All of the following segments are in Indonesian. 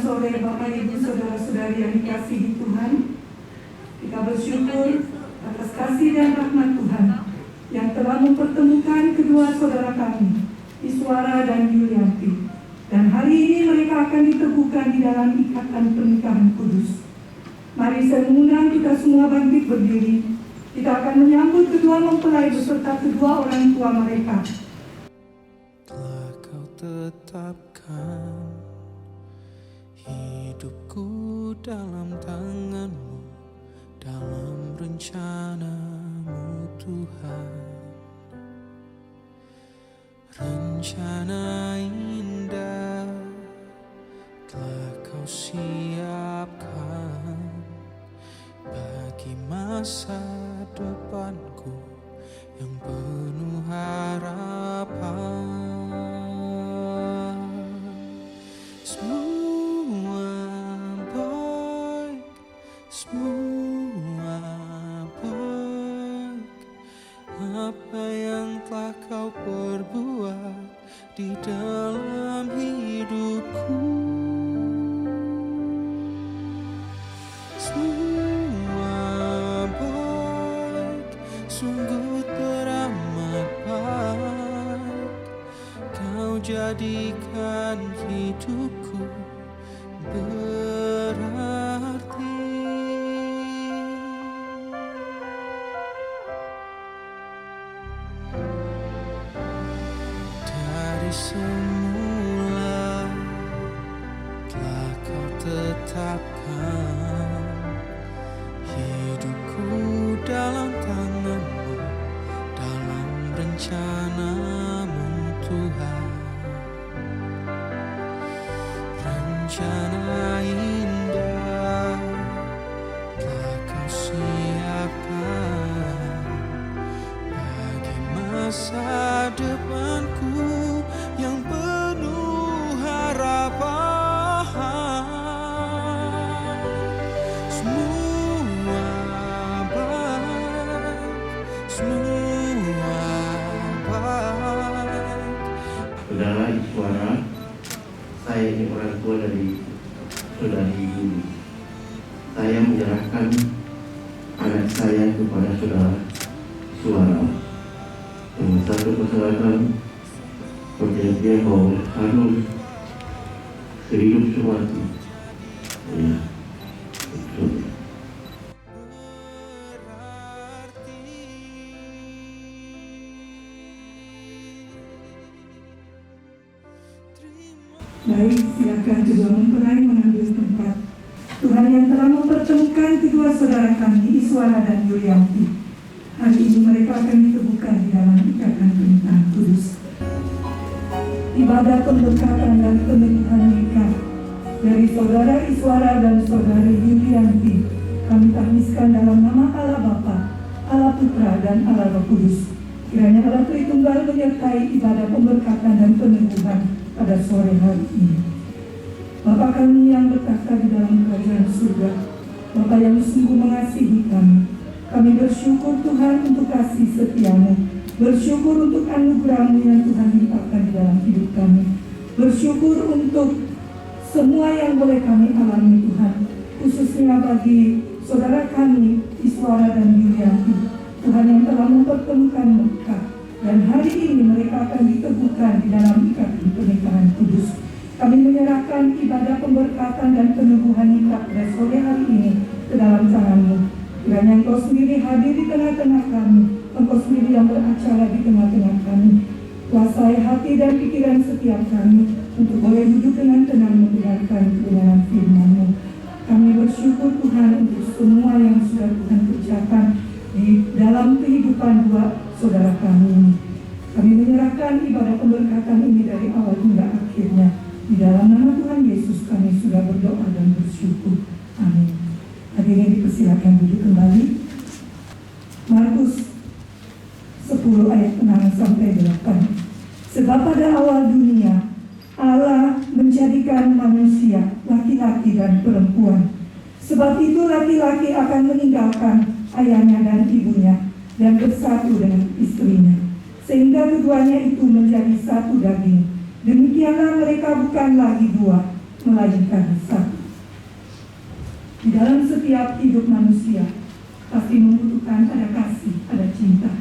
sore Bapak Ibu Saudara-saudari yang dikasihi Tuhan, kita bersyukur atas kasih dan rahmat Tuhan yang telah mempertemukan kedua saudara kami, Iswara dan Yulianti. Dan hari ini mereka akan diteguhkan di dalam ikatan pernikahan kudus. Mari saya mengundang kita semua bangkit berdiri. Kita akan menyambut kedua mempelai beserta kedua orang tua mereka. Telah kau tetapkan hidupku dalam tangan-Mu, dalam rencana-Mu Tuhan. Rencana indah telah kau siapkan bagi masa depanku yang penuh harapan. Semua baik, semua baik. Apa yang telah kau perbuat di dalam hidupku, semua baik, sungguh teramat baik. Kau jadikan hidupku berarti. Dari semula telah kau tetapkan hidupku dalam tangan-Mu, dalam rencana-Mu Tuhan. Rencana indah telah kau siapkan bagi masa depanku yang penuh harapan. Semua baik, semua baik. Saudara Iswara, saya ini orang tua dari saudari Yuli. Saya menyerahkan anak saya kepada saudara Iswara dengan satu persyaratan perjanjian bahwa harus sehidup semati. Ya, betul. Baik, silakan kedua mempelai mengambil tempat. Tuhan yang telah mempertemukan kedua saudara kami, Iswara dan Yulianti. Hari ini mereka akan diteguhkan di dalam ikatan pernikahan kudus. Ibadah pemberkatan dan pernikahan nikah dari saudara Iswara dan saudari Yulianti kami tahniskan dalam nama Allah Bapa, Allah Putra dan Allah Roh Kudus. Kiranya Allah Tritunggal menyertai ibadah pemberkatan dan peneguhan pada sore hari ini. Bapa kami yang bertahta di dalam kerajaan surga, Bapa yang sungguh mengasihi kami bersyukur Tuhan untuk kasih setia-Mu, bersyukur untuk anugerah-Mu yang Tuhan limpahkan di dalam hidup kami, bersyukur untuk semua yang boleh kami alami Tuhan, khususnya bagi saudara kami Iswara dan Yulianti, Tuhan yang telah mempertemukan mereka. Dan hari ini mereka akan diteguhkan di dalam ikatan pernikahan kudus. Kami menyerahkan ibadah pemberkatan dan peneguhan nikah pada sore hari ini ke dalam tangan-Mu. Kiranya Engkau sendiri hadir di tengah-tengah kami, Engkau sendiri yang beracara di tengah-tengah kami. Kuasai hati dan pikiran setiap kami untuk boleh duduk dengan tenang mendengarkan kebenaran firman-Mu. Kami bersyukur Tuhan untuk semua yang sudah Tuhan kerjakan di dalam kehidupan dua saudara kami ini. Kami menyerahkan ibadah pemberkatan ini dari awal hingga akhirnya. Di dalam nama Tuhan Yesus kami sudah berdoa dan bersyukur. Amin. Hadirin dipersilakan duduk kembali. Markus 10 ayat 6 sampai 8. Sebab pada awal dunia Allah menjadikan manusia laki-laki dan perempuan. Sebab itu laki-laki akan meninggalkan ayahnya dan ibunya dan bersatu dengan istrinya, sehingga keduanya itu menjadi satu daging. Demikianlah mereka bukan lagi dua, melainkan satu. Di dalam setiap hidup manusia pasti membutuhkan ada kasih, ada cinta.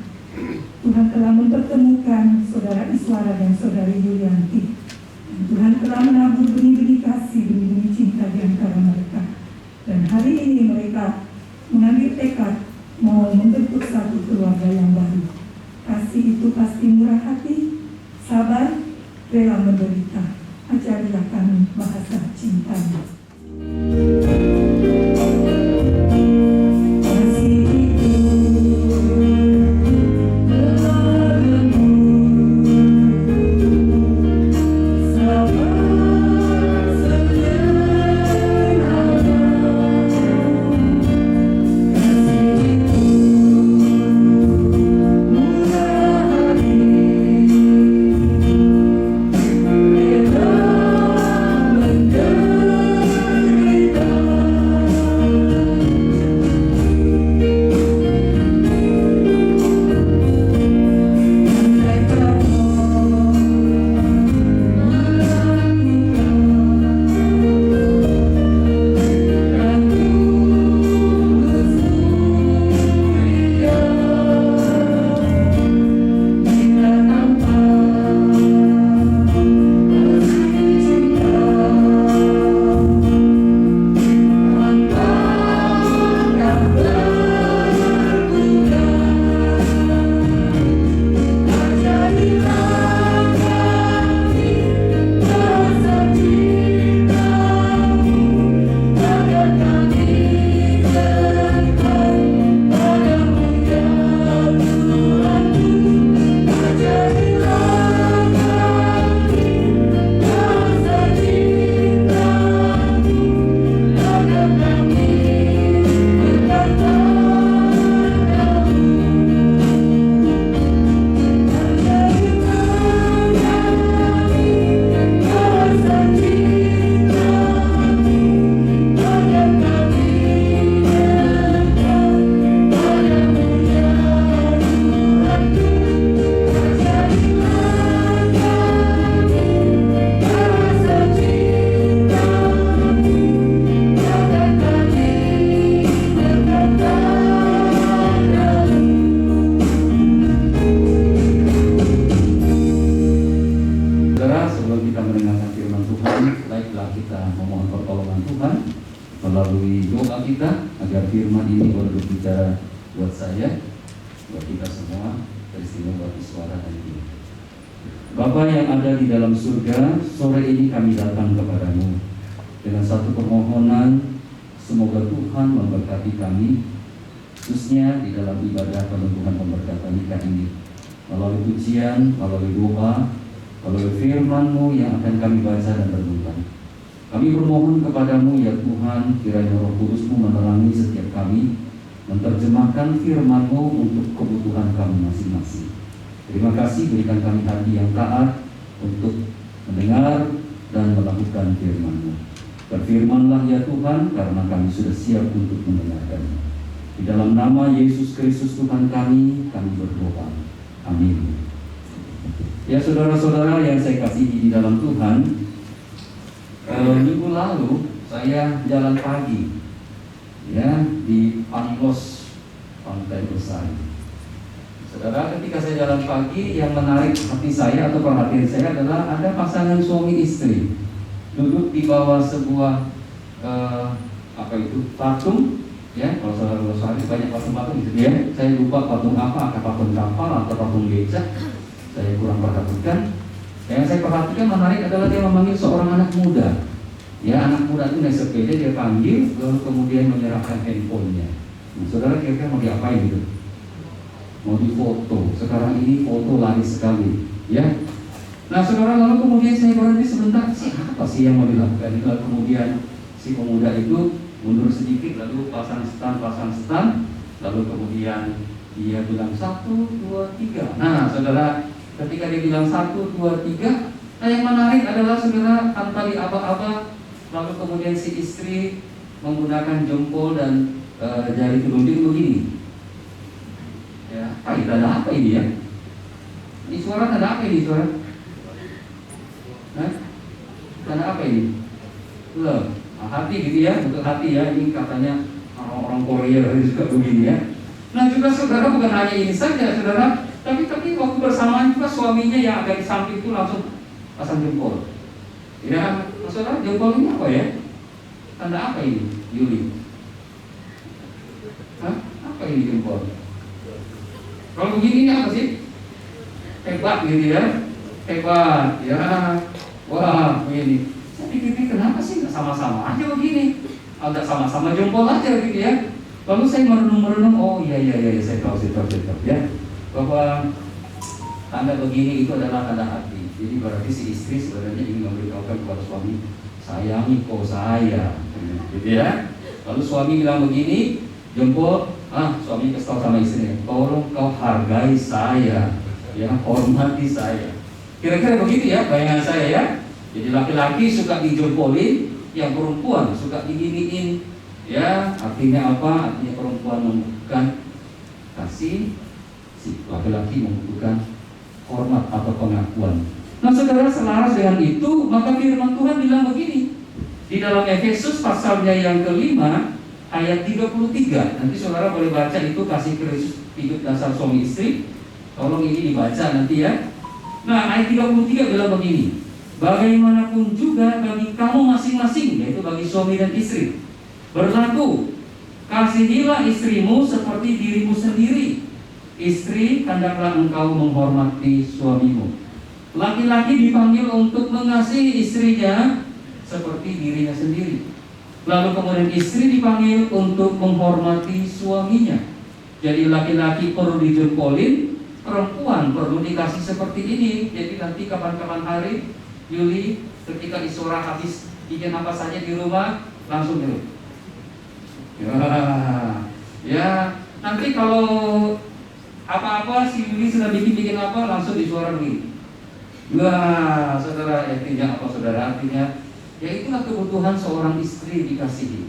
Tuhan telah mempertemukan saudara Iswara dan saudari Yulianti. Dan Tuhan telah menabur benih-benih kasih, benih-benih cinta di antara mereka. Dan hari ini mereka mengambil tekad mau membentuk satu keluarga yang baru. Kasih itu pasti murah hati, sabar, rela menderita. Ajarilah kami bahasa cintanya. buat saya, buat kita semua, teristimewa buat Iswara hari ini. Bapa yang ada di dalam surga, sore ini kami datang kepadamu dengan satu permohonan, semoga Tuhan memberkati kami, khususnya di dalam ibadah peneguhan pemberkatan nikah ini, melalui pujian, melalui doa, melalui firman-Mu yang akan kami baca dan renungkan. Kami bermohon kepadamu ya Tuhan, kiranya Roh Kudus-Mu menerangi setiap kami, menerjemahkan firman-Mu untuk kebutuhan kami masing-masing. Terima kasih, berikan kami hati yang taat untuk mendengar dan melakukan firman-Mu. Berfirmanlah ya Tuhan, karena kami sudah siap untuk mendengarkan. Di dalam nama Yesus Kristus Tuhan kami berdoa. Amin. Ya saudara-saudara yang saya kasihi di dalam Tuhan, minggu lalu saya jalan pagi ya di Panlos, Pantai Besari. Saudara, ketika saya jalan pagi, yang menarik hati saya atau perhatian saya adalah ada pasangan suami istri duduk di bawah sebuah patung, ya. Kalau saudara banyak patung-patung gitu ya. Saya lupa patung apa, apakah patung kapal atau patung beca, saya kurang perhatikan. Yang saya perhatikan menarik adalah dia memanggil seorang anak muda. Ya, anak muda itu naik sepeda, dia panggil, lalu kemudian menyerahkan handphonenya. Nah, saudara kira-kira mau diapain gitu? Mau difoto. Sekarang ini foto laris sekali, ya. Nah, saudara, lalu kemudian saya berhenti sebentar, siapa sih yang mau dilakukan? Lalu kemudian si pemuda itu mundur sedikit, lalu pasang stand, lalu kemudian dia bilang 1, 2, 3. Nah, saudara, ketika dia bilang 1, 2, 3, nah yang menarik adalah saudara tanpa diaba-aba, lalu kemudian si istri menggunakan jempol dan jari telunjuk begini. Ya, ada apa ini ya? Ini suara ada apa ini suara? Hah? Ada apa ini? Loh, hati gitu ya, untuk hati ya. Ini katanya orang-orang Korea juga begini ya. Nah juga saudara, bukan hanya ini saja saudara, tapi waktu bersamaan juga suaminya yang agak di samping itu langsung pasang jempol. Ya, saudara, jempol ini apa ya? Tanda apa ini, Yuli? Hah? Apa ini jempol? Kalau begini ini apa sih? Hebat gitu ya, hebat ya. Wah, begini. Saya pikir kenapa sih nggak sama-sama aja begini? Agak sama-sama jempol aja gitu ya. Lalu saya merenung, oh iya, saya tahu ya, bahwa tanda begini itu adalah tanda hati. Jadi berarti si istri sebenarnya ingin memberitahukan kepada suami, sayangi kau saya, gitu ya. Lalu suami bilang begini, jempol, suami kasih tahu sama istrinya, tolong kau hargai saya, ya, hormati saya. Kira-kira begitu ya bayangan saya ya. Jadi laki-laki suka dijempolin, yang perempuan suka diginiin. Ya, artinya apa? Artinya perempuan membutuhkan kasih, si laki-laki membutuhkan hormat atau pengakuan. Nah saudara, selaras dengan itu, maka firman Tuhan bilang begini di dalam Efesus pasalnya yang kelima ayat 33. Nanti saudara boleh baca itu, kasih Kristus hidup dasar suami istri. Tolong ini dibaca nanti ya. Nah ayat 33 bilang begini, bagaimanapun juga bagi kamu masing-masing, yaitu bagi suami dan istri, berlaku, kasihilah istrimu seperti dirimu sendiri. Istri, hendaklah engkau menghormati suamimu. Laki-laki dipanggil untuk mengasihi istrinya seperti dirinya sendiri. Lalu kemudian istri dipanggil untuk menghormati suaminya. Jadi laki-laki perlu dijempolin, perempuan perlu dikasih seperti ini. Jadi nanti kapan-kapan hari, Yuli, ketika Isora habis bikin apa saja di rumah, langsung dulu. Ya, nanti kalau apa-apa si Yuli sudah bikin apa, langsung disuara begini. Wah, saudara, artinya apa saudara? Artinya, ya itulah kebutuhan seorang istri dikasihi.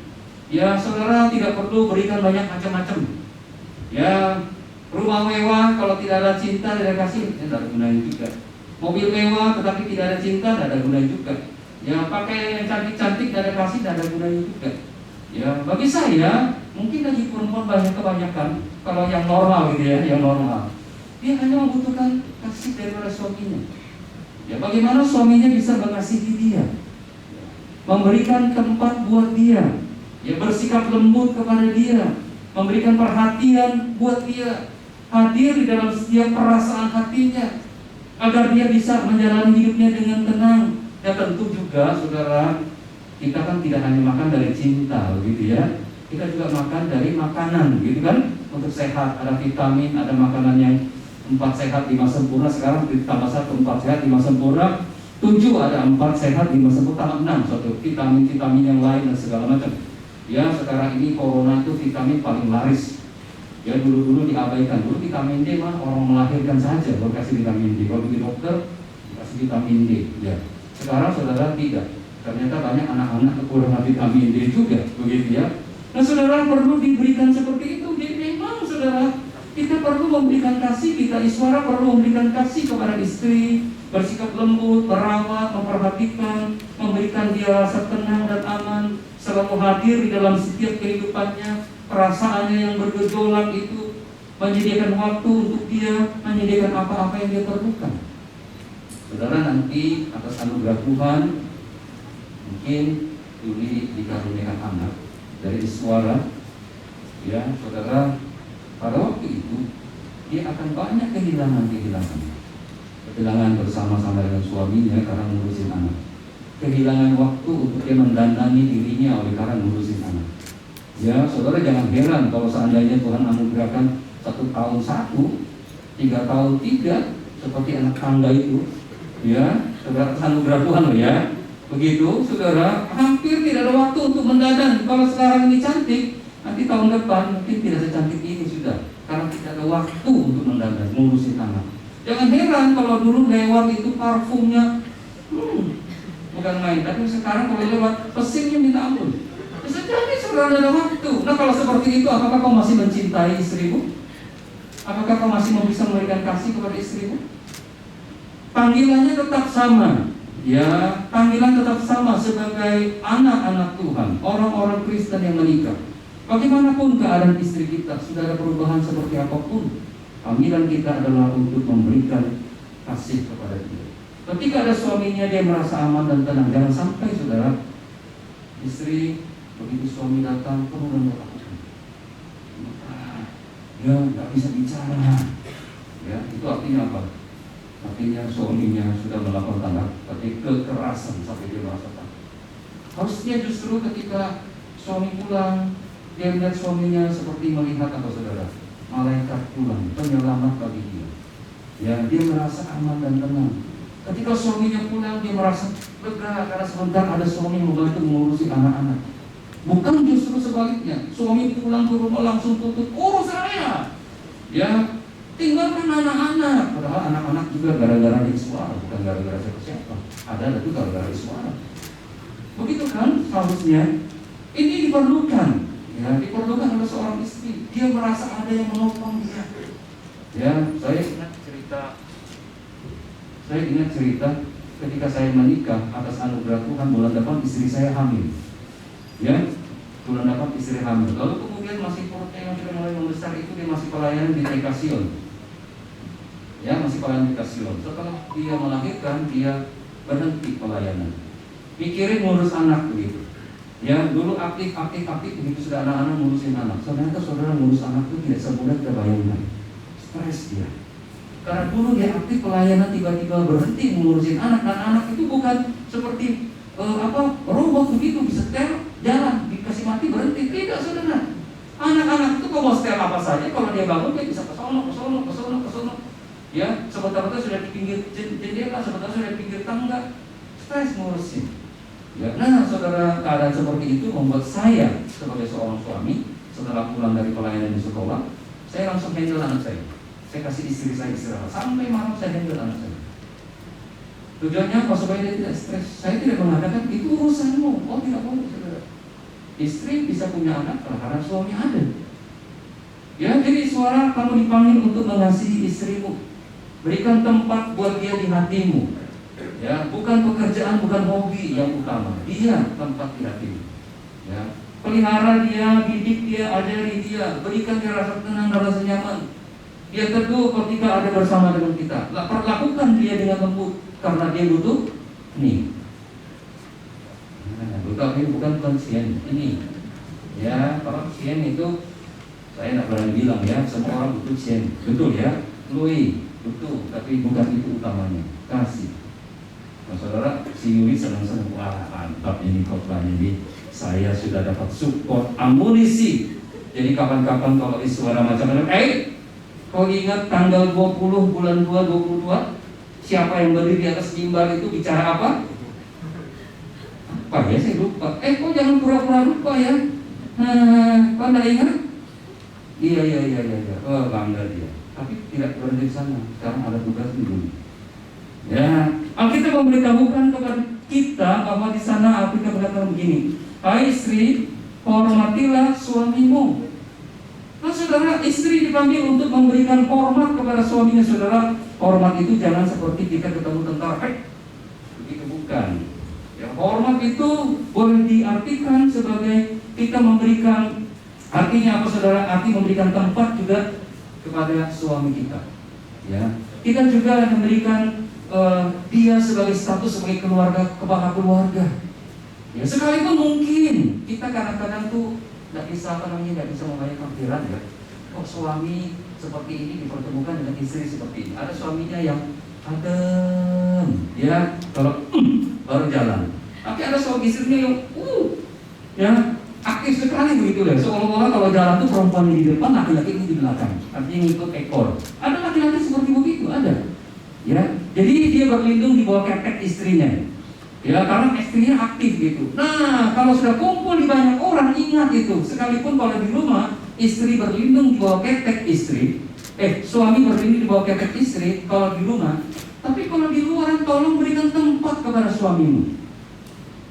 Ya, saudara tidak perlu berikan banyak macam-macam. Ya, rumah mewah kalau tidak ada cinta, tidak ada kasih, tidak ada gunanya juga. Mobil mewah tetapi tidak ada cinta, tidak ada gunanya juga. Ya, pakai yang cantik-cantik, tidak ada kasih, tidak ada gunanya juga. Ya, bagi saya mungkin lagi perempuan kebanyakan kalau yang normal gitu ya, yang normal, dia hanya membutuhkan kasih daripada suaminya. Ya, bagaimana suaminya bisa mengasihi dia, memberikan tempat buat dia, ya, bersikap lembut kepada dia, memberikan perhatian buat dia, hadir di dalam setiap perasaan hatinya, agar dia bisa menjalani hidupnya dengan tenang. Ya tentu juga saudara, kita kan tidak hanya makan dari cinta begitu ya, kita juga makan dari makanan gitu kan, untuk sehat. Ada vitamin, ada makanan yang 4 sehat 5 sempurna, sekarang ditambah 1 4 sehat 5 sempurna, 7 ada 4 sehat 5 sempurna, tambah 6 suatu vitamin-vitamin yang lain dan segala macam. Ya sekarang ini corona itu vitamin paling laris. Ya dulu diabaikan, dulu vitamin D mah orang melahirkan saja baru kasih vitamin D, kalau pergi dokter kasih vitamin D. Ya sekarang saudara tidak. Ternyata banyak anak-anak kekurangan vitamin D juga, begitu ya. Nah saudara, perlu diberikan seperti itu. Jadi memang saudara, kita perlu memberikan kasih, kita Iswara perlu memberikan kasih kepada istri, bersikap lembut, merawat, memperhatikan, memberikan dia rasa tenang dan aman, selalu hadir di dalam setiap kehidupannya, perasaannya yang bergejolak itu, menyediakan waktu untuk dia, menyediakan apa-apa yang dia perlukan. Saudara, nanti atas anugerah Tuhan, mungkin Yuli dikaruniakan anak dari Iswara, ya saudara, pada waktu itu dia akan banyak kehilangan bersama-sama dengan suaminya karena ngurusin anak, kehilangan waktu untuk dia mendandani dirinya oleh karena ngurusin anak. Ya saudara, jangan heran kalau seandainya Tuhan anugerahkan 1 tahun 1, 3 tahun 3, seperti anak tangga itu, ya saudara, anugerah Tuhan loh ya. Begitu, saudara, hampir tidak ada waktu untuk mendadan. Kalau sekarang ini cantik, nanti tahun depan mungkin tidak secantik ini sudah, karena tidak ada waktu untuk mendadan, ngurusin anak. Jangan heran kalau dulu lewat itu parfumnya, bukan main. Tapi sekarang kalau lewat mesinnya minta ampun. Bisa jadi saudara ada waktu. Nah kalau seperti itu, apakah kau masih mencintai istrimu? Apakah kau masih bisa memberikan kasih kepada istrimu? Panggilannya tetap sama. Ya, panggilan tetap sama sebagai anak-anak Tuhan, orang-orang Kristen yang menikah. Bagaimanapun keadaan istri kita, sudah ada perubahan seperti apapun, panggilan kita adalah untuk memberikan kasih kepada dia. Ketika ada suaminya, dia merasa aman dan tenang. Jangan sampai saudara, istri begitu suami datang penuh dengan ketakutan, ya nggak bisa bicara. Ya, itu artinya apa? Artinya suaminya sudah melakukan tanda kekerasan sampai dia merasa takut. Harusnya justru ketika suami pulang, dia melihat suaminya seperti melihat apa saudara? Malaikat pulang, penyelamat bagi dia. Ya, dia merasa aman dan tenang. Ketika suaminya pulang, dia merasa lega karena sebentar ada suami yang membantu mengurusi anak-anak. Bukan justru sebaliknya, suami pulang ke rumah langsung tutup urus saya. Ya, tinggalkan anak-anak. Padahal anak-anak juga gara-gara di suara, bukan gara-gara siapa. Ada itu gara-gara suara. Begitu kan seharusnya. Ini diperlukan. Ya, diperlukan oleh seorang istri. Dia merasa ada yang menopang dia. Ya, saya ingat cerita ketika saya menikah atas anugerah Tuhan, bulan depan istri saya hamil. Ya, bulan depan istri hamil. Lalu kemudian masih perutnya yang sudah mulai membesar itu, dia masih pelayanan di Tekasion. Ya, masih pelayanan di Tekasion. Setelah dia melahirkan, dia berhenti pelayanan. Mikirin ngurus anak begitu. Ya, dulu aktif begitu sudah anak-anak ngurusin anak. Saudara ngurus anak itu tidak semudah kita bayangkan. Stres dia. Karena dulu dia aktif pelayanan, tiba-tiba berhenti mengurusin anak, dan anak itu bukan seperti robot begitu bisa setel jalan, dikasih mati berhenti. Tidak, saudara. Anak-anak itu kalau mau setel apa saja, kalau dia bangun dia bisa ke sono. Ya, sebentar sudah di pinggir jendela, sebentar sudah di pinggir tangga. Stres ngurusin. Ya, nah saudara, keadaan seperti itu membuat saya sebagai seorang suami, setelah pulang dari pelayanan di sekolah, saya langsung handle anak saya. Saya kasih istri saya istirahat sampai malam, saya handle anak saya. Tujuannya apa? Supaya dia tidak stres. Saya tidak mengatakan itu urusanmu. Oh, tidak boleh, saudara. Istri bisa punya anak karena suami ada. Ya, jadi suara kamu dipanggil untuk mengasihi istrimu. Berikan tempat buat dia di hatimu. Ya, bukan pekerjaan, bukan hobi yang utama. Dia tempat di hatimu. Ya, pelihara dia, didik dia, ajari dia, berikan dia rasa tenang dan rasa nyaman. Dia teduh ketika ada bersama dengan kita. Perlakukan dia dengan lembut karena dia butuh ini. Bukan sien ini. Ya, kalau sien itu saya tidak berani bilang ya, semua orang butuh sien. Betul ya, lui betul, tapi bukan itu utamanya. Kasih. Nah, saudara, si Yuli senang-senang, wah mantap ini khotbahnya ini. Saya sudah dapat support amunisi. Jadi kapan-kapan kalau suara macam-macam, kau ingat tanggal 20 bulan 2 22 siapa yang berdiri di atas mimbar itu bicara apa? Apa ya, saya lupa. Kau jangan pura-pura lupa ya. Kau tidak ingat? Iya. Oh, bangga dia. Tapi tidak berhenti di sana. Sekarang ada tugas di dunia. Ya, Alkitab memberitahukan kepada kita bahwa di sana Alkitab berkata begini, hai istri, hormatilah suamimu. Nah, saudara, istri dipanggil untuk memberikan hormat kepada suaminya, saudara. Hormat itu jangan seperti kita ketemu tentara, begitu bukan. Ya, hormat itu boleh diartikan sebagai kita memberikan, artinya apa, saudara? Arti memberikan tempat juga kepada suami kita. Ya, kita juga memberikan dia sebagai status sebagai keluarga, kepala keluarga. Ya, sekalipun mungkin kita kadang-kadang tuh tidak bisa membayar pikiran ya. Kok suami seperti ini dipertemukan dengan istri seperti ini. Ada suaminya yang adem, ya kalau baru jalan. Tapi ada suami istrinya yang ya aktif sekali begitu ya. Seolah-olah kalau jalan tuh perempuan di depan, laki-laki ini di belakang. Artinya ngikut ekor. Ada laki-laki seperti begitu, ada. Ya, jadi dia berlindung di bawah ketek istrinya. Ya, karena istrinya aktif gitu. Nah, kalau sudah kumpul di banyak orang, ingat itu. Sekalipun kalau di rumah, istri berlindung di bawah ketek istri, suami berlindung di bawah ketek istri kalau di rumah. Tapi kalau di luar, tolong berikan tempat kepada suamimu.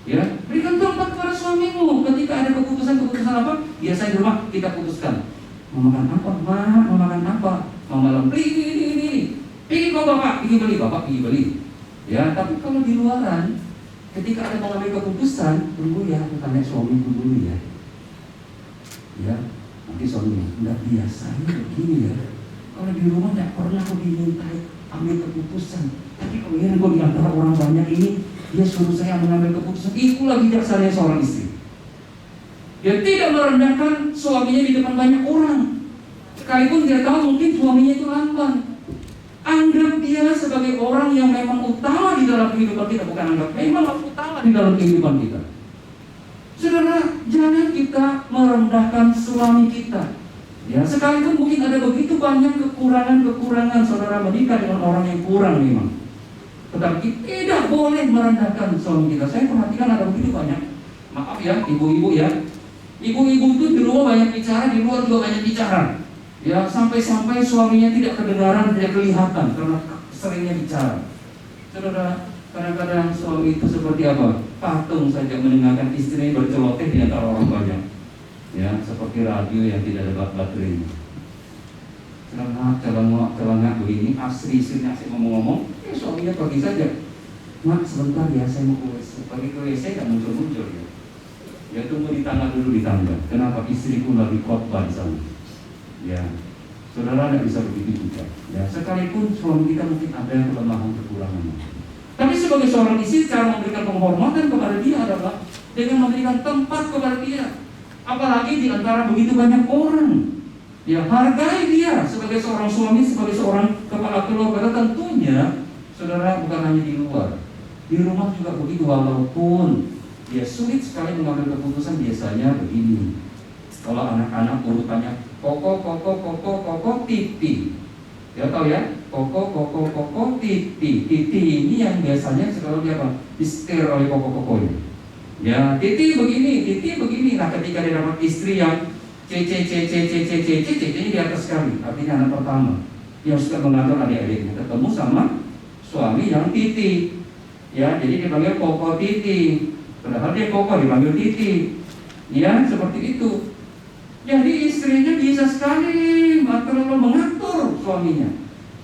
Ya, berikan tempat kepada suamimu. Ketika ada keputusan apa, biasanya di rumah kita putuskan. Mau makan apa? Mau makan apa? Mau malam beli ini. Pergi kau bapak, pergi beli. Ya, tapi kalau di luaran, ketika ada mengambil keputusan, tunggu ya, aku tanya suami dulu ya. Ya, nanti suaminya, enggak biasanya begini ya. Kalau di rumah enggak pernah aku dimintai ambil keputusan. Tapi kalau ini kok di antara orang banyak ini, dia suruh saya mengambil keputusan. Itulah bijaksana seorang istri. Dia tidak merendahkan suaminya di depan banyak orang. Sekalipun dia tahu mungkin suaminya itu lamban. Anggap dia sebagai orang yang memang utama di dalam kehidupan kita. Bukan anggap, memang utama di dalam kehidupan kita. Saudara, jangan kita merendahkan suami kita. Ya, sekalipun mungkin ada begitu banyak kekurangan-kekurangan saudara menikah dengan orang yang kurang memang. Tetapi tidak boleh merendahkan suami kita. Saya perhatikan ada begitu banyak. Maaf ya, ibu-ibu ya. Ibu-ibu itu di rumah banyak bicara, di luar juga banyak bicara. Ya, sampai-sampai suaminya tidak kedengaran, tidak kelihatan karena seringnya bicara. Saudara, kadang-kadang suami itu seperti apa? Patung saja mendengarkan istrinya berceloteh di antara orang banyak. Ya, seperti radio yang tidak ada baterainya. Celengak begini, istrinya asik ngomong-ngomong, suaminya pergi saja. Mak, sebentar ya, saya mau ke WC. Pergi ke WC tidak muncul-muncul ya. Ya, tunggu di tangga dulu di tangga. Kenapa? Istriku lagi khotbah di sana. Ya, saudara tidak bisa begitu juga. Ya, sekalipun suami kita mungkin ada yang kelemahan kekurangan. Tapi sebagai seorang istri, cara memberikan penghormatan kepada dia adalah dengan memberikan tempat kepada dia. Apalagi di antara begitu banyak orang. Ya, hargai dia sebagai seorang suami, sebagai seorang kepala keluarga. Tentunya, saudara, bukan hanya di luar, di rumah juga begitu. Walaupun dia sulit sekali mengambil keputusan, biasanya begini. Kalau anak-anak urutannya koko, titi. Ya tahu ya, koko, titi. Titi ini yang biasanya selalu dia apa? Disetir oleh koko-kokonya. Ya, titi begini. Nah, ketika dia dapat istri yang C di atas sekali, artinya anak pertama yang suka mengatur adik-adiknya, ketemu sama suami yang titi. Ya, jadi dipanggil koko titi. Padahal dia koko dipanggil titi. Ya, seperti itu. Jadi istrinya bisa sekali terlalu mengatur suaminya.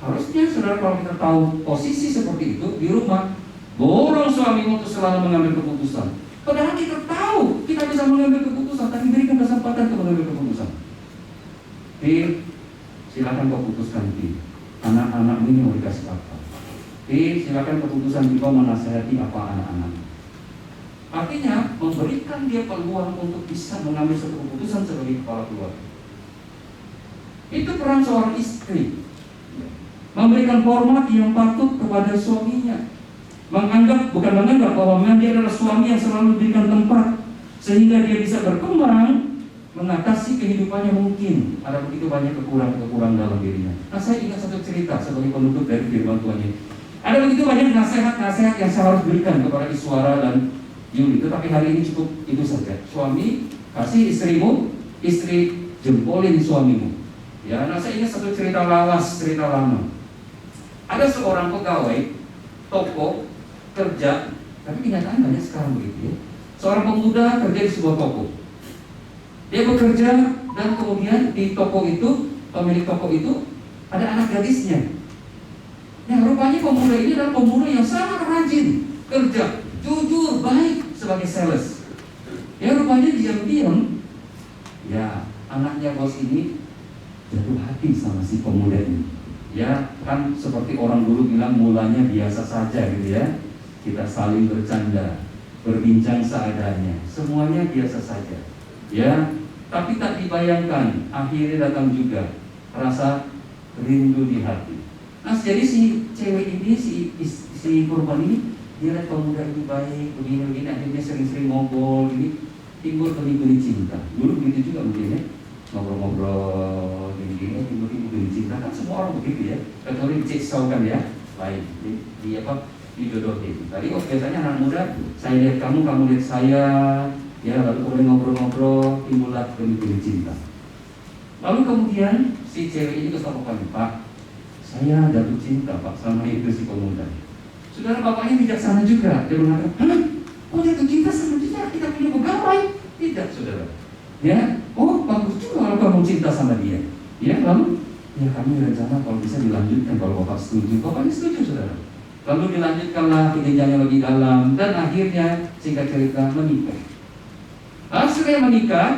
Harusnya saudara, kalau kita tahu posisi seperti itu di rumah, borong suamimu untuk selalu mengambil keputusan. Padahal kita tahu kita bisa mengambil keputusan, tapi berikan kesempatan untuk mengambil keputusan. Silakan kau putuskan, anak-anak ini mau dikasih apa? Silakan keputusan kau menasihati apa anak-anak. Artinya memberikan dia peluang untuk bisa mengambil satu keputusan sebagai kepala keluarga. Itu peran seorang istri. Memberikan hormat yang patut kepada suaminya. Bukan menganggap bahwa memang dia adalah suami yang selalu diberikan tempat sehingga dia bisa berkembang mengatasi kehidupannya. Mungkin ada begitu banyak kekurangan dalam dirinya. Nah, saya ingat satu cerita sebagai penutup dari firman Tuhan ini. Ada begitu banyak nasihat-nasihat yang saya harus berikan kepada Iswara dan Yuli, tetapi hari ini cukup itu saja. Suami, kasih istrimu, istri jempolin suamimu. Ya, nah saya ingat satu cerita lawas, cerita lama. Ada seorang pegawai toko kerja, tapi kenyataan banyak sekarang begitu ya. Seorang pemuda kerja di sebuah toko. Dia bekerja dan kemudian di toko itu, pemilik toko itu ada anak gadisnya. Nah, rupanya pemuda ini adalah pemuda yang sangat rajin kerja, jujur, baik sebagai sales. Ya, rupanya diam-diam, ya anaknya bos ini jatuh hati sama si pemuda ini. Ya, kan seperti orang dulu bilang mulanya biasa saja gitu ya. Kita saling bercanda, berbincang seadanya, semuanya biasa saja. Ya, tapi tak dibayangkan akhirnya datang juga rasa rindu di hati. Nah, jadi si cewek ini, si korban ini, dia lihat pemuda ini baik, begini, akhirnya sering-sering ngobrol, ini timbul benih-benih cinta. Dulu begitu juga mungkin ya, ngobrol-ngobrol, gini, timbul-timbul cinta, kan semua orang begitu ya. Kecuali dicekso kan ya, lain, di apa, dijodohin. Tadi biasanya anak muda, saya lihat kamu lihat saya, ya lalu kemudian ngobrol-ngobrol, timbullah benih-benih cinta. Lalu kemudian si cewek ini kesal Pak, saya jatuh cinta Pak sama itu si pemuda. Saudara, bapaknya bijaksana juga. Dia mengatakan, kok jatuh cinta sama dia? Kita punya pegawai. Tidak, saudara. Ya, oh bagus juga kalau kamu cinta sama dia. Ya, lalu ya kami rencana kalau bisa dilanjutkan kalau bapak setuju. Bapaknya setuju, saudara. Lalu dilanjutkanlah ke jenjang yang lebih dalam, dan akhirnya singkat cerita menikah. Setelah menikah,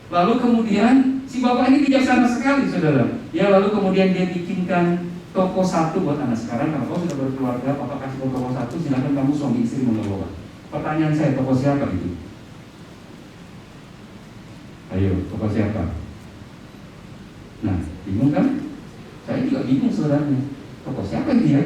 lalu kemudian si bapak ini bijaksana sekali, saudara. Ya, lalu kemudian dia bikinkan toko satu buat anak. Sekarang kalau kau sudah berkeluarga, bapak kasih kau toko satu, silakan kamu suami istri mengelola. Pertanyaan saya, toko siapa itu? Ayo, toko siapa? Nah, bingung kan? Saya juga bingung saudaranya. Toko siapa itu ya?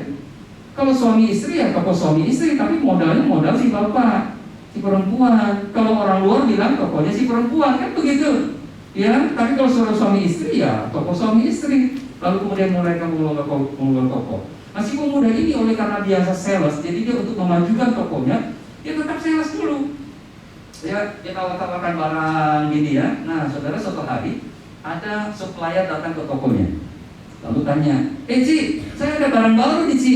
Kalau suami istri ya toko suami istri, tapi modalnya modal si bapak, si perempuan. Kalau orang luar bilang tokonya si perempuan, kan begitu. Ya, tapi kalau suami istri ya toko suami istri. Lalu kemudian mereka mengelola toko. Masih pemuda ini oleh karena biasa sales, jadi dia untuk memajukan tokonya, dia tetap sales dulu. Ya, dia tawarkan barang gini ya. Nah, saudara, suatu hari ada supplier datang ke tokonya. Lalu tanya, Ci, saya ada barang baru nih Ci.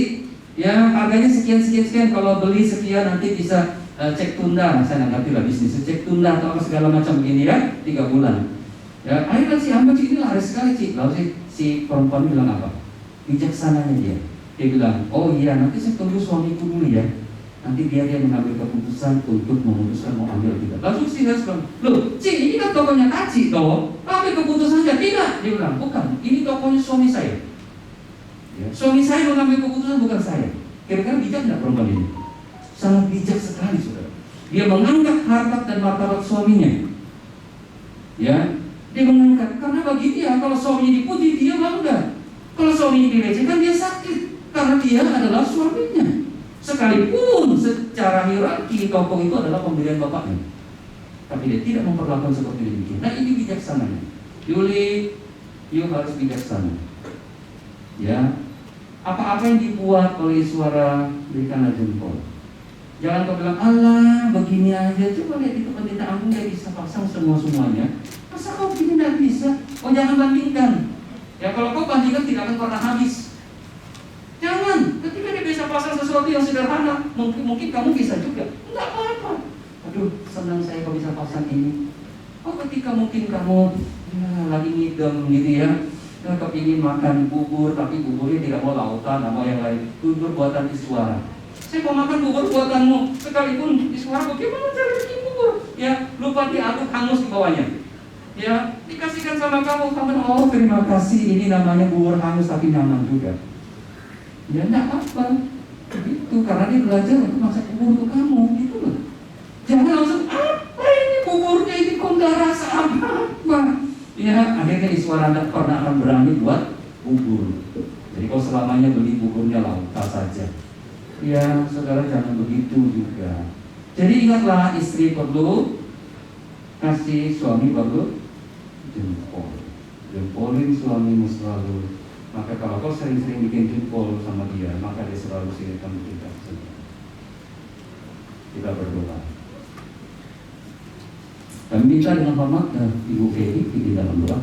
Ya, harganya sekian. Kalau beli sekian nanti bisa cek tunda. Saya nggak ngerti lah bisnis cek tunda atau segala macam begini ya, 3 bulan. Ya, akhirnya si Amba Ci ini laris sekali Ci. Lalu si perempuan bilang apa? Bijaksananya dia. Dia bilang, oh iya nanti saya tunggu suamiku dulu ya. Nanti dia mengambil keputusan untuk memutuskan mau ambil tidak. Langsung si dia bilang, loh Ci ini kan tokonya Kaci toh. Ambil keputusannya tidak. Dia bilang, bukan. Ini tokonya suami saya. Ya, suami saya mengambil keputusan, bukan saya. Kira-kira bijak tidak perempuan ini? Sangat bijak sekali, saudara. Dia mengangkat harkat dan martabat suaminya. Ya, dia mengangkat karena bagi dia kalau suaminya dipuji dia bangga. Kalau suaminya dilecehkan dia sakit karena dia adalah suaminya. Sekalipun secara hierarki toko itu adalah pemberian bapaknya, tapi dia tidak memperlakukan seperti demikian. Nah, ini bijaksananya. Yuli, you harus bijaksana. Ya, apa-apa yang dibuat oleh suara berikanlah jempol. Jangan kau bilang, Allah begini aja, coba lihat itu pendeta Agung dia bisa pasang semuanya. Masa kau begini tidak bisa? Oh, jangan bandingkan. Ya, kalau kau bandingkan tidak akan pernah habis. Jangan, ketika dia bisa pasang sesuatu yang sederhana, mungkin kamu bisa juga. Enggak apa-apa. Aduh, senang saya kau bisa pasang ini. Oh, ketika mungkin kamu lagi ngidam gitu ya, kepingin makan bubur, tapi buburnya tidak mau lautan, mau yang lain. Bubur buatan Iswara. Saya mau makan bubur buatanmu, sekalipun Iswara bagaimana cara bikin bubur? Ya, lupa diaduk hangus di bawahnya. Ya, dikasihkan sama kamu, oh terima kasih, ini namanya bubur hangus tapi nyaman juga. Ya enggak apa-apa, itu karena dia belajar untuk masak bubur untuk kamu, gitu loh. Jangan langsung apa ini buburnya ini kok nggak rasa apa-apa. Ya akhirnya Iswara tidak pernah akan berani buat bubur. Jadi kalau selamanya beli buburnya lauta saja. Ya saudara jangan begitu juga. Jadi ingatlah istri perlu kasih, suami perlu jempol. Jempolin suamimu selalu. Maka kalau kau sering-sering bikin jempol sama dia, maka dia selalu sirkan kita. Kita berdoa. Kami minta dengan hormat Ibu Feli di dalam doa.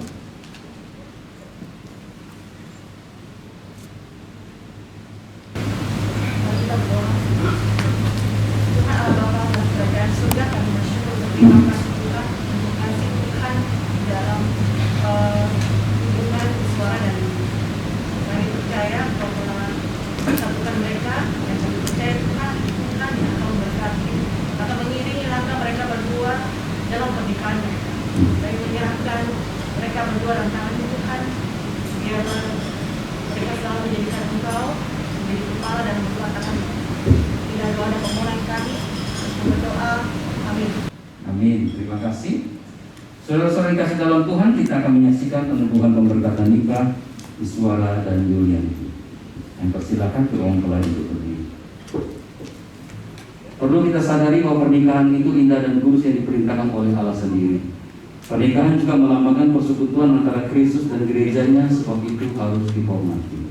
Amin. Terima kasih. Saudara-saudara yang kasih dalam Tuhan, kita akan menyaksikan peneguhan pemberkatan nikah Iswara dan Julian. Yang persilakan ke ruang kelari untuk berdiri. Perlu kita sadari bahwa pernikahan itu indah dan kudus yang diperintahkan oleh Allah sendiri. Pernikahan juga melambangkan persekutuan antara Kristus dan gerejanya, sebab itu harus dihormati.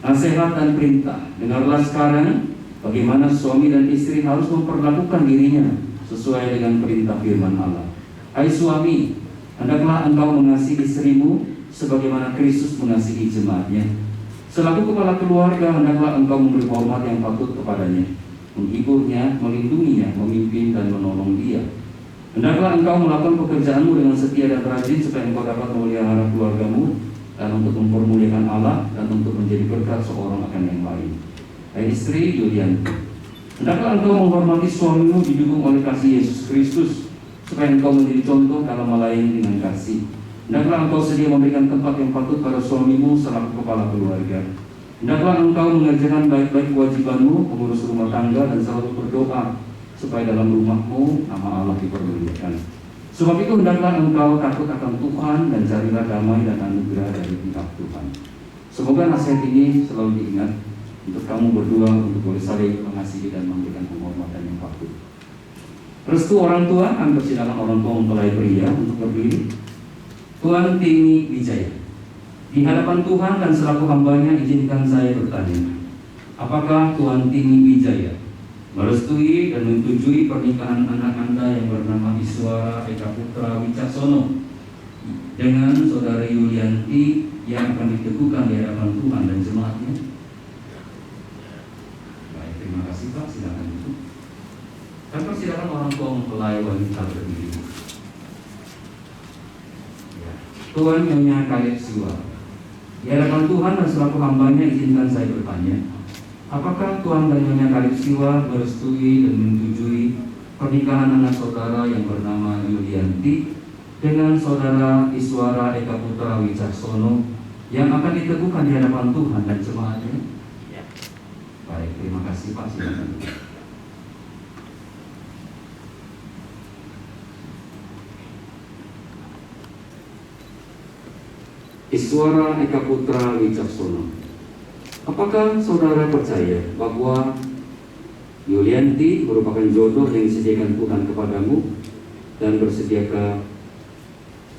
Nasihat dan perintah, dengarlah sekarang bagaimana suami dan istri harus memperlakukan dirinya sesuai dengan perintah firman Allah. Hai suami, hendaklah engkau mengasihi istrimu sebagaimana Kristus mengasihi jemaatnya. Selaku kepala keluarga, hendaklah engkau memberi hormat yang patut kepadanya, menghiburnya, melindunginya, memimpin dan menolong dia. Hendaklah engkau melakukan pekerjaanmu dengan setia dan rajin supaya engkau dapat memelihara keluargamu dan untuk mempermuliakan Allah dan untuk menjadi berkat seorang akan yang lain. Hai istri Yulianti, hendaklah engkau menghormati suamimu didukung oleh kasih Yesus Kristus, supaya engkau menjadi contoh dalam melayani dengan kasih. Hendaklah engkau sedia memberikan tempat yang patut pada suamimu selaku kepala keluarga. Hendaklah engkau mengerjakan baik-baik kewajibanmu, mengurus rumah tangga, dan selalu berdoa supaya dalam rumahmu nama Allah dipermuliakan. Sebab itu hendaklah engkau takut akan Tuhan dan carilah damai dan anugerah dari pihak Tuhan. Semoga nasihat ini selalu diingat untuk kamu berdua untuk boleh saling mengasihi dan memberikan penghormatan yang patut. Restu orang tua, kami persilakan orang tua mempelai pria untuk berdiri. Tuan Tini Wijaya, di hadapan Tuhan dan selaku hambanya izinkan saya bertanya, apakah Tuan Tini Wijaya merestui dan menyetujui pernikahan anak Anda yang bernama Iswara Eka Putra Wicaksono dengan saudara Yulianti yang akan diteguhkan di hadapan Tuhan dan jemaatnya? Baik, terima kasih Pak, silakan itu. Dan persilakan orang tua mempelai wanita berdiri. Ya. Tuan Nyonya Kaleb Siwa, di hadapan Tuhan dan selaku hambanya izinkan saya bertanya, apakah Tuan dan Nyonya Kaleb Siwa merestui dan menyetujui pernikahan anak saudara yang bernama Yulianti dengan saudara Iswara Eka Putra Wicaksono yang akan diteguhkan di hadapan Tuhan dan jemaatnya? Ya. Baik, terima kasih Pak, silakan. Iswara Eka Putra Wicaksono, apakah saudara percaya bahwa Yulianti merupakan jodoh yang disediakan Tuhan kepadamu dan bersediakah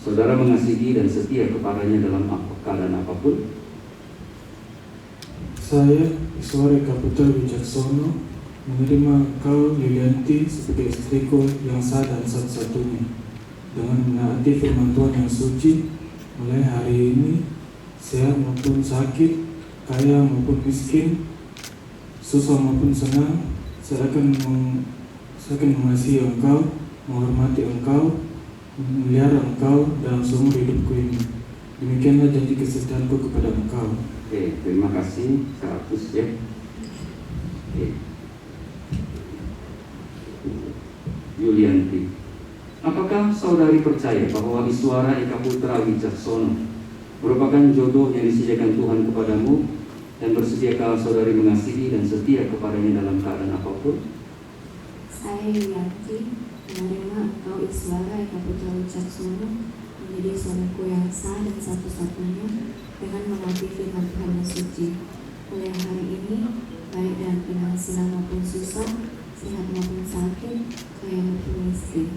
saudara mengasihi dan setia kepadanya dalam keadaan apapun? Saya, Iswara Eka Putra Wicaksono, menerima engkau Yulianti sebagai istriku yang sah dan satu-satunya, dengan menaati firman Tuhan yang suci. Mulai hari ini, sehat maupun sakit, kaya maupun miskin, susah maupun senang, saya akan mengasihi engkau, menghormati engkau, memelihara engkau dalam seumur hidupku ini. Demikianlah janji kesetiaanku kepada engkau. Oke, terima kasih. 100 ya. Oke. Yulianti, apakah saudari percaya bahwa Iswara Eka Putra Wicaksono merupakan jodoh yang disediakan Tuhan kepadamu dan bersediakah saudari mengasihi dan setia kepadanya dalam keadaan apapun? Saya Yulianti menerima engkau Iswara Eka Putra Wicaksono menjadi suamiku yang sah dan satu-satunya dengan mengerti firman Tuhan yang suci. Mulai hari ini, baik dalam finansial maupun susah, sehat maupun sakit, kaya maupun miskin,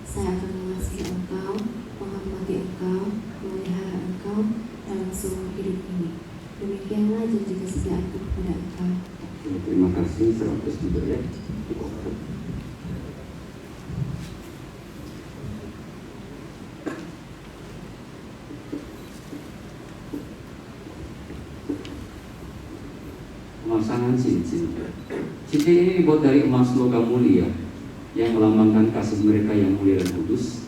saya akan mengasihi engkau, menghormati engkau, memelihara engkau dalam seumur hidup ini. Demikianlah janji kesetiaanku kepada engkau. Terima kasih. 100 juga ya. Pemasangan cincin. Cincin ini dibuat dari emas logam mulia yang melambangkan kasih mereka yang mulia dan kudus.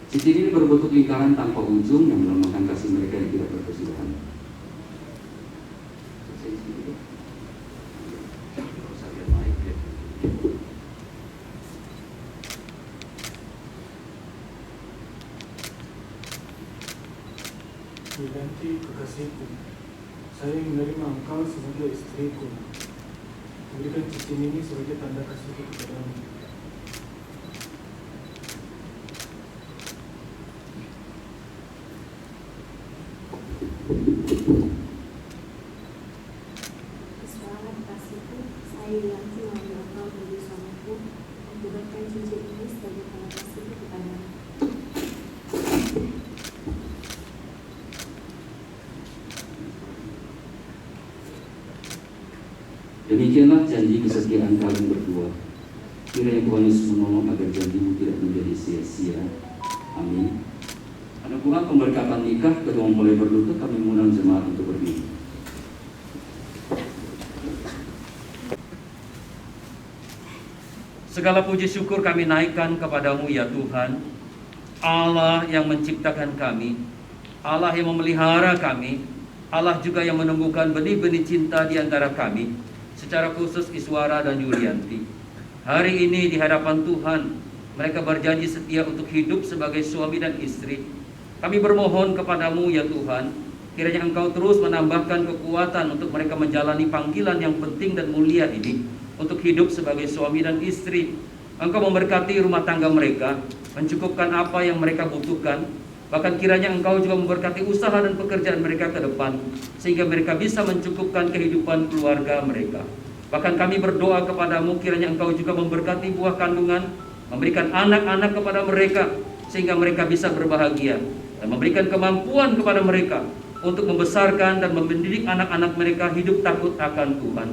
Cincin ini berbentuk lingkaran tanpa ujung yang melambangkan kasih mereka yang tidak berkesudahan. Yulianti, kekasihku, saya menerima engkau sebagai istriku. Berikan cincin ini sebagai tanda kasihku kepadamu. Iswara kekasihku, saya Yulianti mengambil engkau menjadi suamiku dan berikan cincin ini sebagai tanda kasihku kepadamu. Demikianlah janji kesetiaan kalian berdua. Kiranya Tuhan Yesus menolong agar janjimu tidak menjadi sia-sia. Amin. Ada pula pemberkatan nikah, kedua mempelai berlutut, kami mengundang jemaat untuk berdiri. Segala puji syukur kami naikkan kepadamu ya Tuhan, Allah yang menciptakan kami, Allah yang memelihara kami, Allah juga yang menumbuhkan benih-benih cinta di antara kami. secara khusus Iswara dan Yulianti. Hari ini di hadapan Tuhan, mereka berjanji setia untuk hidup sebagai suami dan istri. Kami bermohon kepadamu ya Tuhan, kiranya Engkau terus menambahkan kekuatan untuk mereka menjalani panggilan yang penting dan mulia ini, untuk hidup sebagai suami dan istri. Engkau memberkati rumah tangga mereka, mencukupkan apa yang mereka butuhkan. Bahkan kiranya Engkau juga memberkati usaha dan pekerjaan mereka ke depan, sehingga mereka bisa mencukupkan kehidupan keluarga mereka. Bahkan kami berdoa kepadamu, kiranya Engkau juga memberkati buah kandungan, memberikan anak-anak kepada mereka, sehingga mereka bisa berbahagia, dan memberikan kemampuan kepada mereka untuk membesarkan dan mendidik anak-anak mereka hidup takut akan Tuhan.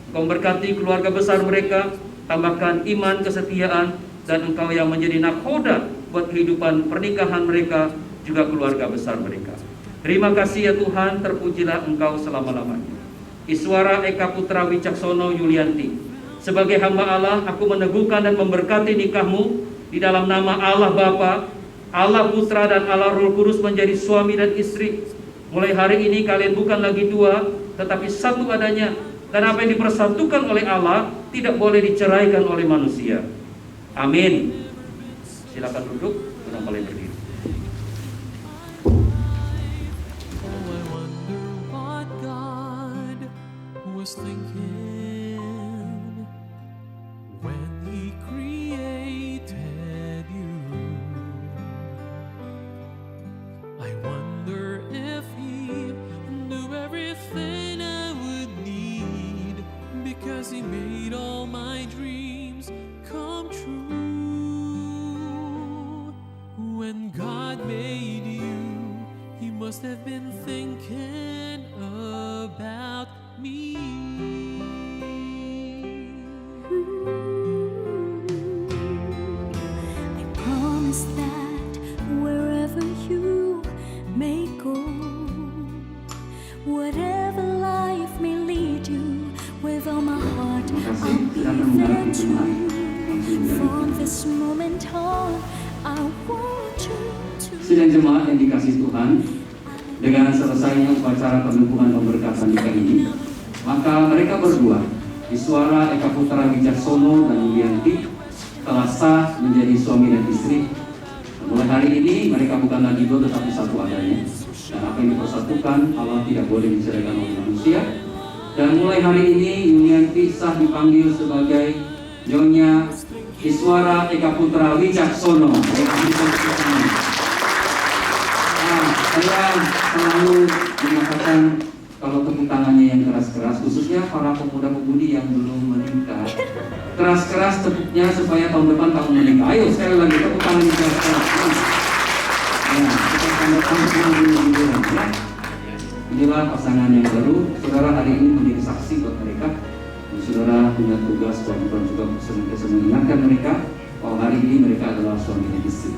Engkau memberkati keluarga besar mereka, tambahkan iman, kesetiaan, dan Engkau yang menjadi nakhoda buat kehidupan pernikahan mereka, juga keluarga besar mereka. Terima kasih ya Tuhan, terpujilah Engkau selama-lamanya. Iswara Eka Putra Wicaksono Yulianti, sebagai hamba Allah, aku meneguhkan dan memberkati nikahmu di dalam nama Allah Bapa, Allah Putra, dan Allah Roh Kudus menjadi suami dan istri. Mulai hari ini kalian bukan lagi dua, tetapi satu adanya. Dan apa yang dipersatukan oleh Allah tidak boleh diceraikan oleh manusia. Amin. Silakan duduk, sudah mulai berdiri. Oh, I wonder what God was thinking when He created you. I wonder if He knew everything I would need, because He made all my dreams come true. When God made you, He must have been thinking about me. I promise that wherever you may go, whatever life may lead you, with all my heart I'll be there too. From this moment on, I want you to. Sidang jemaat yang dikasihi Tuhan, dengan selesainya upacara pengukuhan pemberkatan nikah ini, maka mereka berdua, Iswara Eka Putra Wicaksono dan Yulianti, telah sah menjadi suami dan istri. Mulai hari ini mereka bukan lagi dua tetapi satu adanya. Dan apa yang dipersatukan Allah tidak boleh diceraikan oleh manusia. Dan mulai hari ini Yulianti sah dipanggil sebagai Nyonya Iswara Eka Putra Wicaksono. Saya selalu mengatakan kalau tepuk tangannya yang keras-keras, khususnya para pemuda-pemudi yang belum menikah, keras-keras tepuknya supaya tahun depan kamu menikah. Ayo sekali lagi tepuk tangan yang keras-keras. Ya, kita tanda tangan dulu ya. Inilah pasangan yang baru. Saudara hari ini menjadi saksi buat mereka. Saudara punya tugas kewajiban juga senantiasa mengingatkan mereka bahwa hari ini mereka adalah suami dan istri.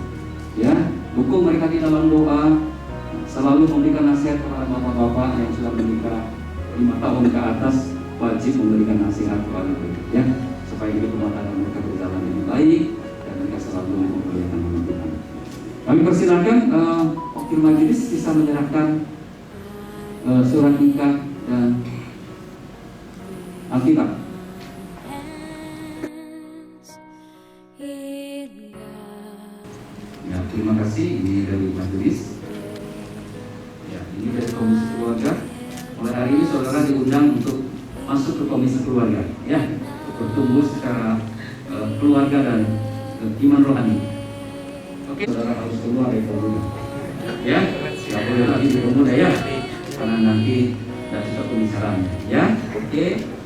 Ya, dukung mereka di dalam doa. Selalu memberikan nasihat kepada bapak-bapak yang sudah menikah 5 tahun ke atas, wajib memberikan nasihat kepada mereka, ya, supaya hidup rumah tangga mereka berjalan lebih baik dan mereka selalu memuliakan nama Tuhan. Kami persilakan wakil majelis bisa menyerahkan surat nikah dan Alkitab. Ya, terima kasih. Ini dari majelis. Ya, ini dari komisi keluarga. Mulai hari ini saudara diundang untuk masuk ke komisi keluarga, ya, untuk bertumbuh secara keluarga dan iman rohani. Oke, saudara harus keluar dari keluarga. Ya, tidak boleh lagi di pemuda ya, karena nanti tidak bisa pembicaraan. Ya, oke.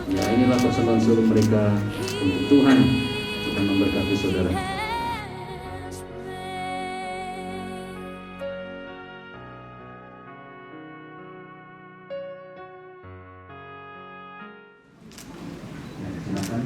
Ya, inilah persembahan seluruh mereka untuk Tuhan. Tuhan memberkati saudara. Ya, silakan.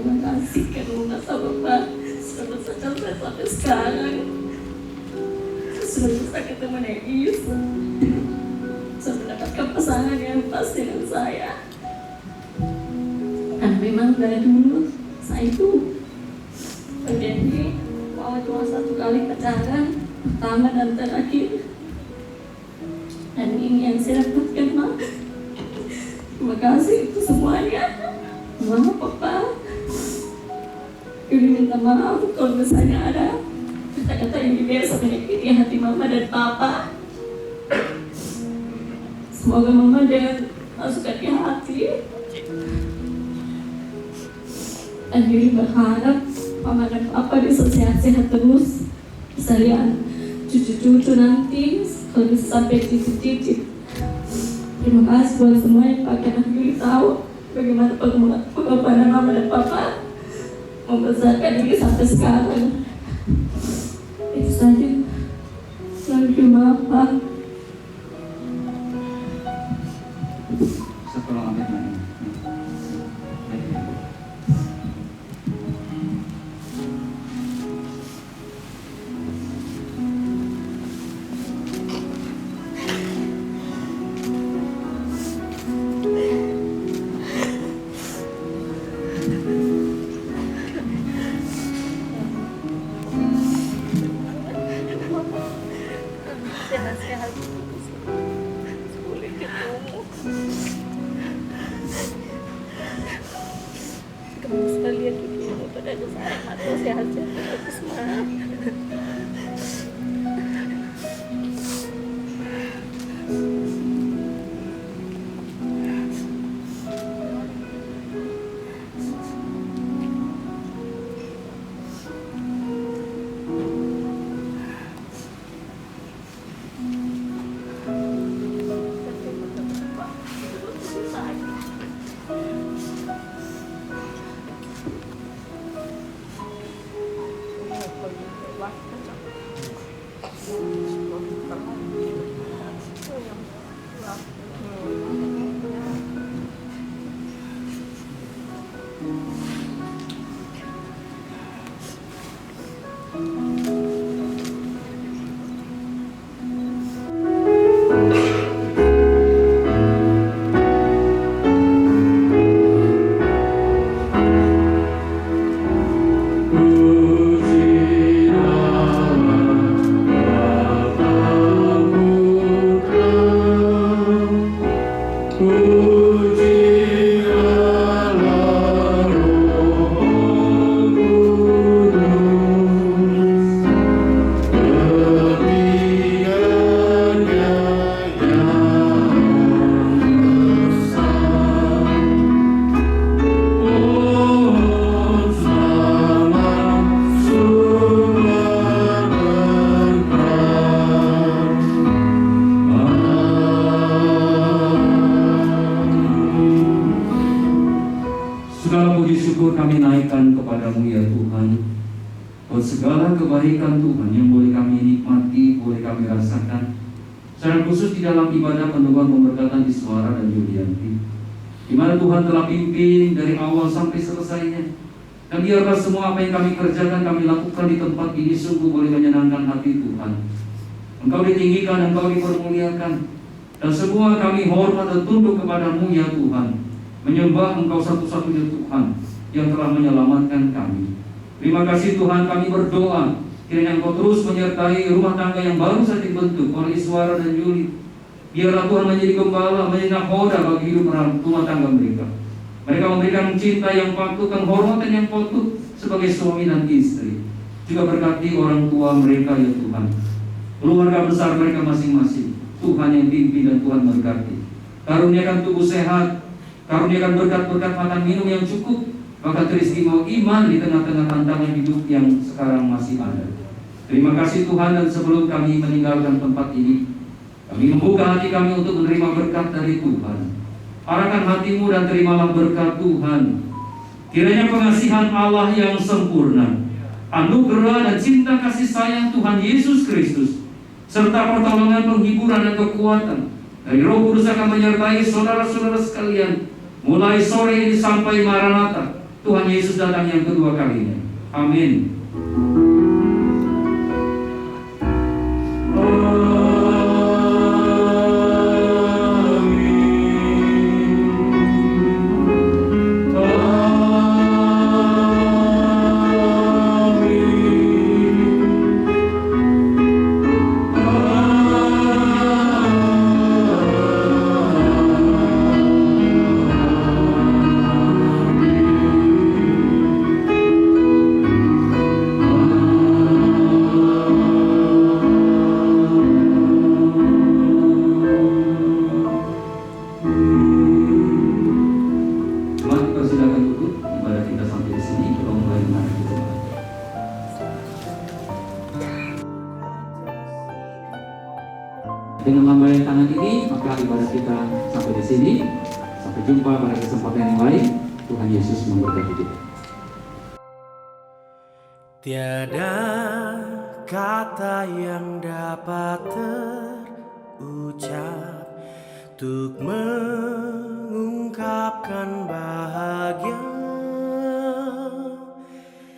terima kasih karena masa Bapak sudah sampai sekarang. Sudah bisa ketemu Negis, sudah mendapatkan pasangan yang pas dengan saya. Karena memang dari dulu saya itu berjanji mau cuma 1 kali pacaran, pertama dan terakhir. Dan ini yang saya dapatkan, Ma. Terima kasih itu semuanya. Mama, Papa, Yuli minta maaf kalau misalnya ada kata-kata yang biasa menyakiti hati Mama dan Papa. Semoga Mama jangan masukkan di hati. Dan Yuli berharap Mama dan Papa bisa sehat-sehat terus. Bisa lihat cucu-cucu nanti kalau bisa sampai cicit-cicit. Terima kasih buat semua yang pakai anak Yuli tahu bagaimana pengorbanan Mama dan Papa membesarkan Yuli sampai sekarang. Itu saja. Thank you, Mama. Setelah ambil main. Segala puji syukur kami naikkan kepadamu ya Tuhan. Buat segala kebaikan Tuhan yang boleh kami nikmati, boleh kami rasakan, secara khusus di dalam ibadah penuhan pemberkatan Iswara dan Yulianti, di mana Tuhan telah pimpin dari awal sampai selesainya. Dan biarlah semua apa yang kami kerjakan, kami lakukan di tempat ini sungguh boleh menyenangkan hati Tuhan. Engkau ditinggikan, Engkau dipermuliakan, dan semua kami hormat dan tunduk kepadamu ya Tuhan. Menyembah Engkau satu-satunya Tuhan yang telah menyelamatkan kami. Terima kasih Tuhan, kami berdoa kiranya Engkau terus menyertai rumah tangga yang baru saja dibentuk oleh Iswara dan Yuli. Biarlah Tuhan menjadi gembala, menjadi nahoda bagi hidup rumah tangga mereka. Mereka memberikan cinta yang patut, penghormatan yang patut sebagai suami dan istri. Juga berkati orang tua mereka ya Tuhan, keluarga besar mereka masing-masing. Tuhan yang pimpin dan Tuhan berkati. Karuniakan tubuh sehat, karuniakan berkat-berkat makan minum yang cukup, bahkan rezeki mau iman di tengah-tengah tantangan hidup yang sekarang masih ada. Terima kasih Tuhan, dan sebelum kami meninggalkan tempat ini, kami membuka hati kami untuk menerima berkat dari Tuhan. Arahkan hatimu dan terimalah berkat Tuhan. Kiranya pengasihan Allah yang sempurna, anugerah dan cinta kasih sayang Tuhan Yesus Kristus, serta pertolongan, penghiburan dan kekuatan dari Roh Kudus akan menyertai saudara-saudara sekalian, mulai sore ini sampai Maranatha, Tuhan Yesus datang yang kedua kalinya. Amin. Dengan lambaian tangan ini, maka ibadah kita sampai di sini. Sampai jumpa pada kesempatan yang lain. Tuhan Yesus memberkati kita. Tiada kata yang dapat terucap untuk mengungkapkan bahagia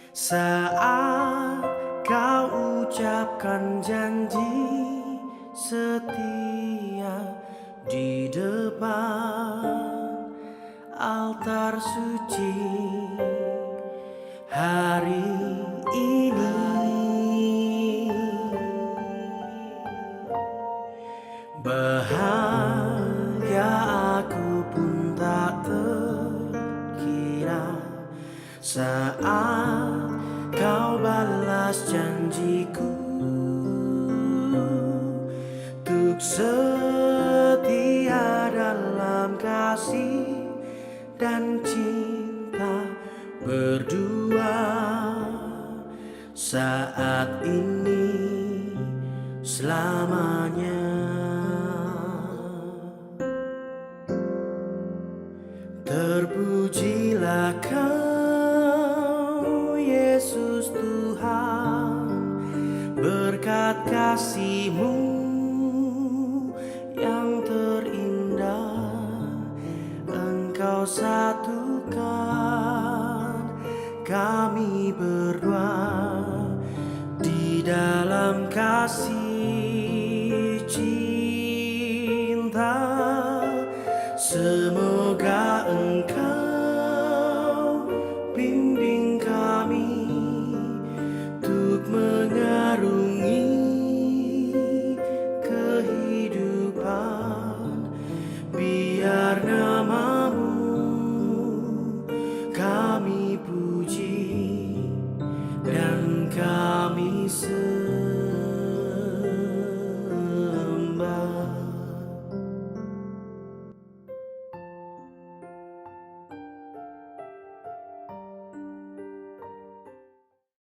saat kau ucapkan janji setia di depan altar suci hari ini. Bahagia aku pun tak terkira saat kau balas janjiku untuk setia dalam kasih dan cinta berdua saat ini selamanya. Terpujilah Kau Yesus Tuhan, berkat kasih-Mu yang terindah Engkau satukan kami berdua di dalam kasih